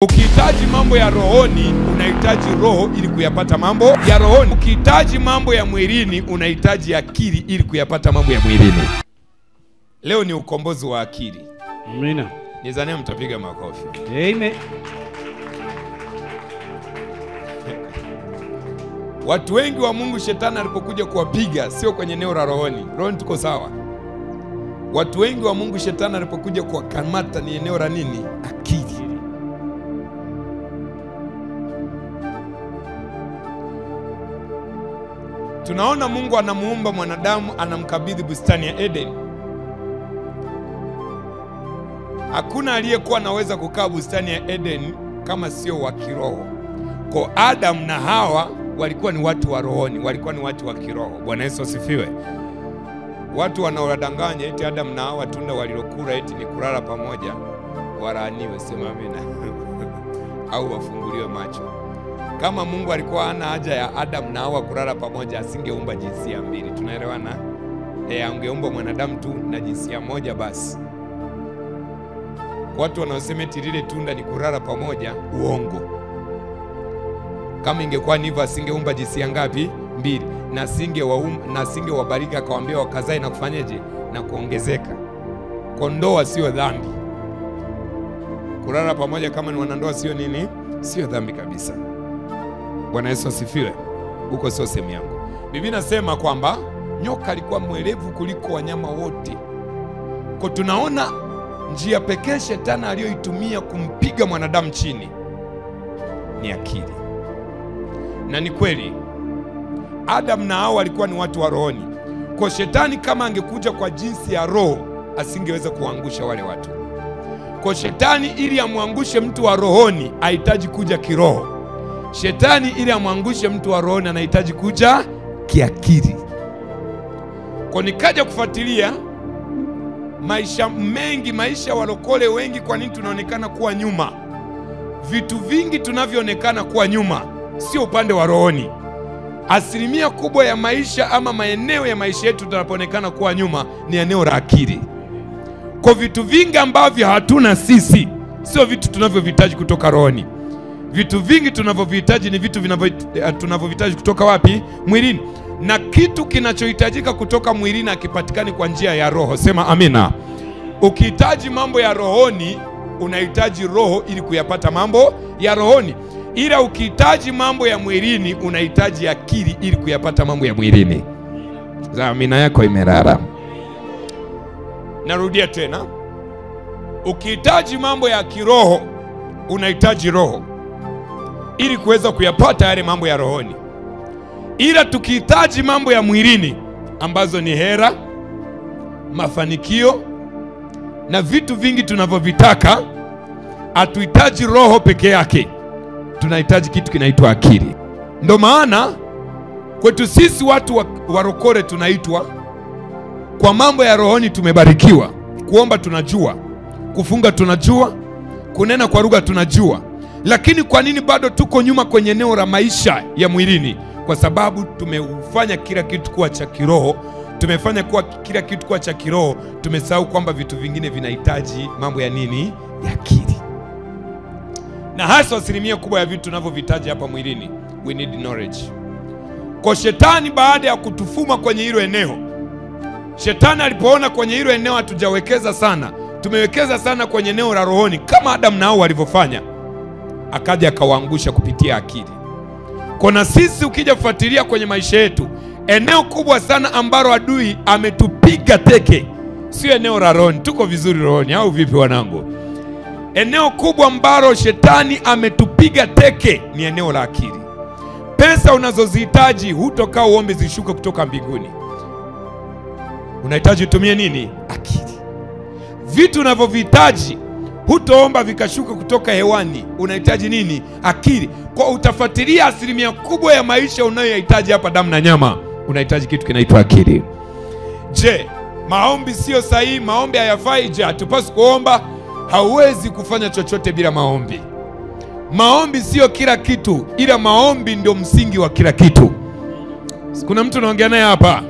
Ukihitaji mambo ya rohoni, unahitaji roho ili kuyapata mambo ya rohoni. Ukihitaji mambo ya mwilini, unahitaji akili ili kuyapata mambo ya mwilini. Leo ni ukombozi wa akili. Amina. Nizane mtapiga makofi. Amen. Watu wengi wa Mungu shetani alipokuja kuwapiga sio kwenye eneo la rohoni. Rohoni tuko sawa. Watu wengi wa Mungu shetani alipokuja kuwakamata ni eneo la nini? Akili. Tunaona Mungu anamuumba mwanadamu, anamkabidhi bustani ya Eden. Hakuna aliyekuwa anaweza kukaa bustani ya Eden kama sio wa kiroho. Kwa Adam na Hawa walikuwa ni watu wa rohoni, walikuwa ni watu wa kiroho. Bwana Yesu asifiwe. Watu wanaodanganya eti Adam na Hawa tunda walilokula eti ni kulala pamoja, walaaniwe, sema amina. Au wafunguliwe macho. Kama Mungu alikuwa hana haja ya Adam na Hawa kulala pamoja, asingeumba jinsia mbili. Tunaelewana? Angeumba mwanadamu tu na jinsia moja basi. Watu wanaosema eti lile tunda ni kulala pamoja, uongo. Kama ingekuwa ni hivyo, asingeumba jinsia ngapi? Mbili. Na asingewabariki akawaambia wakazae na kufanyaje? Na kuongezeka. Kondoa sio dhambi. Kulala pamoja kama ni wanandoa sio nini? Sio dhambi kabisa. Bwana Yesu asifiwe. Huko sio sehemu yangu. Biblia inasema kwamba nyoka alikuwa mwerevu kuliko wanyama wote. Kwa tunaona njia pekee shetani aliyoitumia kumpiga mwanadamu chini ni akili. Na ni kweli Adam na Hawa walikuwa ni watu wa rohoni. Kwa shetani kama angekuja kwa jinsi ya roho, asingeweza kuangusha wale watu. Kwa shetani ili amwangushe mtu wa rohoni, ahitaji kuja kiroho. Shetani ili amwangushe mtu wa rohoni, anahitaji kuja kiakili. Kwa nikaja kufuatilia maisha mengi, maisha walokole wengi, kwa nini tunaonekana kuwa nyuma? Vitu vingi tunavyoonekana kuwa nyuma sio upande wa rohoni. Asilimia kubwa ya maisha ama maeneo ya maisha yetu tunapoonekana kuwa nyuma ni eneo la akili. Kwa vitu vingi ambavyo hatuna sisi sio vitu tunavyohitaji kutoka rohoni. Vitu vingi tunavyohitaji ni vitu tunavyohitaji kutoka wapi? Mwilini. Na kitu kinachohitajika kutoka mwilini hakipatikani kwa njia ya roho. Sema amina. Ukihitaji mambo ya rohoni, unahitaji roho ili kuyapata mambo ya rohoni. Ila ukihitaji mambo ya mwilini, unahitaji akili ili kuyapata mambo ya mwilini. Amina yako imerara. Narudia tena. Ukihitaji mambo ya kiroho, unahitaji roho ili kuweza kuyapata yale mambo ya rohoni. Ila tukihitaji mambo ya mwilini ambazo ni hera, mafanikio na vitu vingi tunavyovitaka, hatuhitaji roho peke yake. Tunahitaji kitu kinaitwa akili. Ndio maana kwetu sisi watu warokore tunaitwa kwa mambo ya rohoni tumebarikiwa. Kuomba tunajua, kufunga tunajua, kunena kwa lugha tunajua. Lakini kwa nini bado tuko nyuma kwenye eneo la maisha ya mwilini? Kwa sababu tumefanya kila kitu kuwa cha kiroho. Tumefanya kila kitu kuwa cha kiroho. Tumesahau kwamba vitu vingine vinahitaji mambo ya nini? Ya akili. Na hasa asilimia kubwa ya vitu tunavyohitaji hapa mwilini, we need knowledge. Kwa shetani baada ya kutufuma kwenye hilo eneo, shetani alipoona kwenye hilo eneo hatujawekeza sana, tumewekeza sana kwenye eneo la rohoni kama Adam na Hawa walivyofanya, akaja akawaangusha kupitia akili. Kwa na sisi ukija kufuatilia kwenye maisha yetu, eneo kubwa sana ambalo adui ametupiga teke sio eneo la rohoni. Tuko vizuri rohoni au vipi wanangu? Eneo kubwa ambalo shetani ametupiga teke ni eneo la akili. Pesa unazozihitaji hutokaa uombe zishuke kutoka mbinguni. Unahitaji utumie nini? Akili. Vitu unavyovihitaji hutoomba vikashuka kutoka hewani. Unahitaji nini? Akili. Kwa utafuatilia asilimia kubwa ya maisha unayohitaji hapa damu na nyama, unahitaji kitu kinaitwa akili. Je, maombi sio sahihi? Maombi hayafai? Je, hatupaswi kuomba? Hauwezi kufanya chochote bila maombi. Maombi sio kila kitu, ila maombi ndio msingi wa kila kitu. Kuna mtu naongea naye hapa?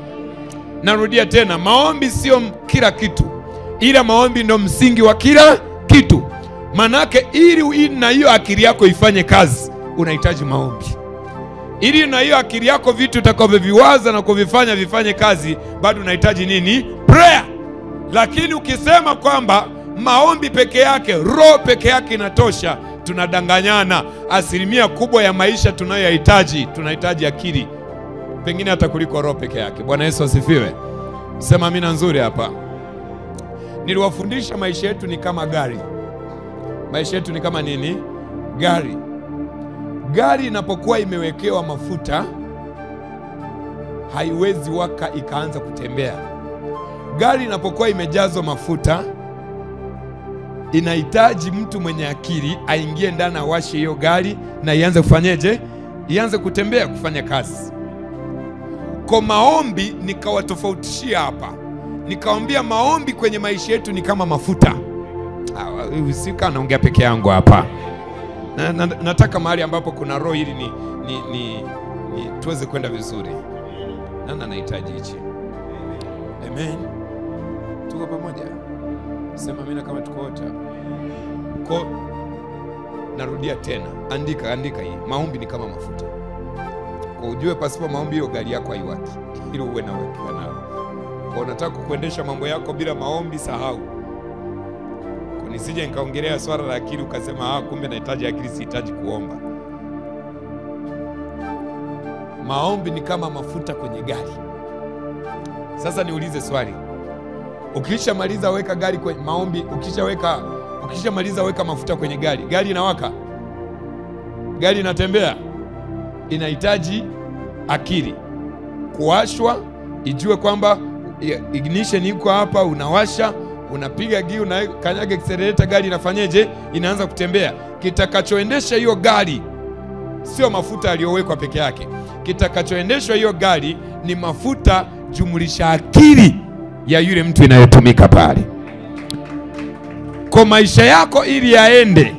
Narudia tena, maombi sio kila kitu, ila maombi ndio msingi wa kila kitu. Manake ili na hiyo akili yako ifanye kazi, unahitaji maombi. Ili na hiyo akili yako vitu utakavyoviwaza na kuvifanya vifanye kazi, bado unahitaji nini? Prayer. Lakini ukisema kwamba maombi peke yake, roho peke yake inatosha, tunadanganyana. Asilimia kubwa ya maisha tunayohitaji, tunahitaji akili, pengine hata kuliko roho peke yake. Bwana Yesu asifiwe. Sema amina nzuri hapa. Niliwafundisha maisha yetu ni kama gari. Maisha yetu ni kama nini? Gari. Gari inapokuwa imewekewa mafuta, haiwezi waka ikaanza kutembea. Gari inapokuwa imejazwa mafuta, inahitaji mtu mwenye akili aingie ndani awashe hiyo gari na ianze kufanyeje? Ianze kutembea, kufanya kazi. Kwa maombi nikawatofautishia hapa. Nikawambia maombi kwenye maisha yetu ni kama mafuta. Usika naongea peke yangu hapa. Nataka mahali ambapo kuna roho ili ni tuweze kwenda vizuri. Nani anahitaji hichi? Amen. Tuko pamoja. Sema amina kama tuko wote. Kwa narudia tena. Andika hii. Maombi ni kama mafuta. Kwa ujue pasipo maombi hiyo gari yako haiwaki. Ili uwe na uhakika nao. Kwa unataka kuendesha mambo yako bila maombi, sahau. Nisije nikaongelea swala la akili ukasema kumbe nahitaji akili, sihitaji kuomba. Maombi ni kama mafuta kwenye gari. Sasa niulize swali. Ukishamaliza weka gari kwenye maombi, ukishamaliza weka mafuta kwenye gari, gari inawaka? Gari inatembea? Inahitaji akili. Kuwashwa, ijue kwamba ignition iko hapa, unawasha, unapiga gia, unakanyaga accelerator, gari inafanyeje? Inaanza kutembea. Kitakachoendesha hiyo gari sio mafuta aliyowekwa peke yake. Kitakachoendeshwa hiyo gari ni mafuta jumlisha akili ya yule mtu inayotumika pale. Kwa maisha yako ili yaende,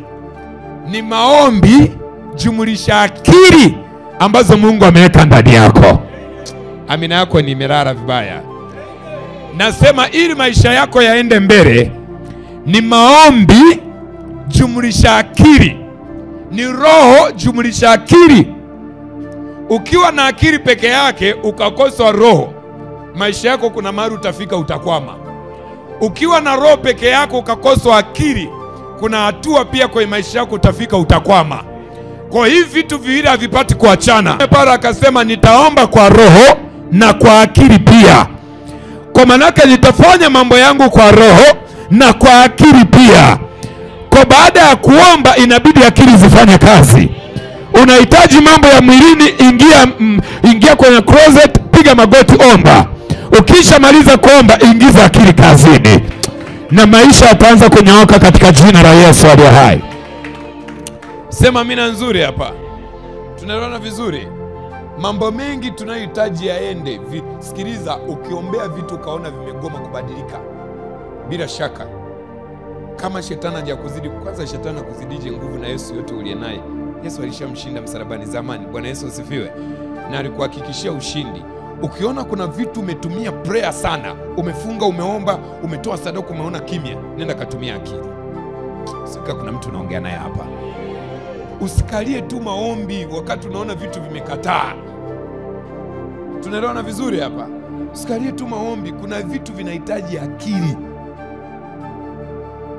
ni maombi jumlisha akili ambazo Mungu ameweka ndani yako. Amina yako ni imelala vibaya. Nasema ili maisha yako yaende mbele, ni maombi jumlisha akili, ni roho jumlisha akili. Ukiwa na akili peke yake ukakosa roho, maisha yako kuna mahali utafika utakwama. Ukiwa na roho peke yako ukakosa akili, kuna hatua pia kwa maisha yako utafika utakwama. Kwa hivi vitu viwili havipati kuachana. Paulo akasema nitaomba kwa roho na kwa akili pia. Kwa manake nitafanya mambo yangu kwa roho na kwa akili pia. Kwa baada ya kuomba inabidi akili zifanye kazi. Unahitaji mambo ya mwilini, ingia kwenye closet, piga magoti, omba. Ukisha maliza kuomba, ingiza akili kazini, na maisha yataanza kunyooka katika jina la Yesu aliye hai. Sema amina nzuri hapa. Tunaelewana vizuri? Mambo mengi tunayohitaji yaende. Sikiliza, ukiombea vitu ukaona vimegoma kubadilika, bila shaka kama shetani hajakuzidi, kwanza shetani akuzidije nguvu na Yesu yote uliye naye? Yesu alishamshinda msalabani zamani. Bwana Yesu asifiwe. Na alikuhakikishia ushindi. Ukiona kuna vitu umetumia prayer sana, umefunga, umeomba, umetoa sadaka, umeona kimya, nenda katumia akili. Sika kuna mtu unaongea naye hapa. Usikalie tu maombi wakati unaona vitu vimekataa. Tunaelewana vizuri hapa? Usikalie tu maombi, kuna vitu vinahitaji akili.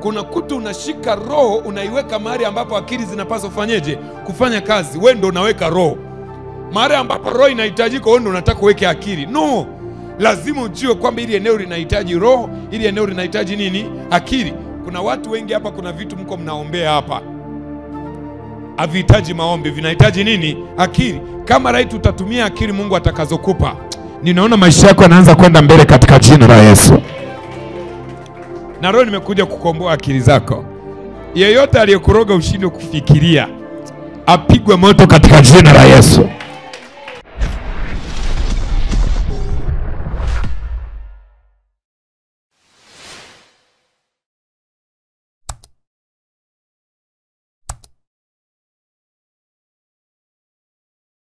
Kuna kutu unashika roho unaiweka mahali ambapo akili zinapaswa kufanyeje? Kufanya kazi. Wewe ndio unaweka roho mahali ambapo roho inahitajika, wewe ndio unataka uweke akili. No, lazima ujue kwamba ili eneo linahitaji roho, ili eneo linahitaji nini? Akili. Kuna watu wengi hapa, kuna vitu mko mnaombea hapa havihitaji maombi, vinahitaji nini? Akili. Kama right utatumia akili Mungu atakazokupa, ninaona maisha yako yanaanza kwenda mbele katika jina la Yesu. Na roho nimekuja kukomboa akili zako. Yeyote aliyekuroga ushinde kufikiria, apigwe moto katika jina la Yesu.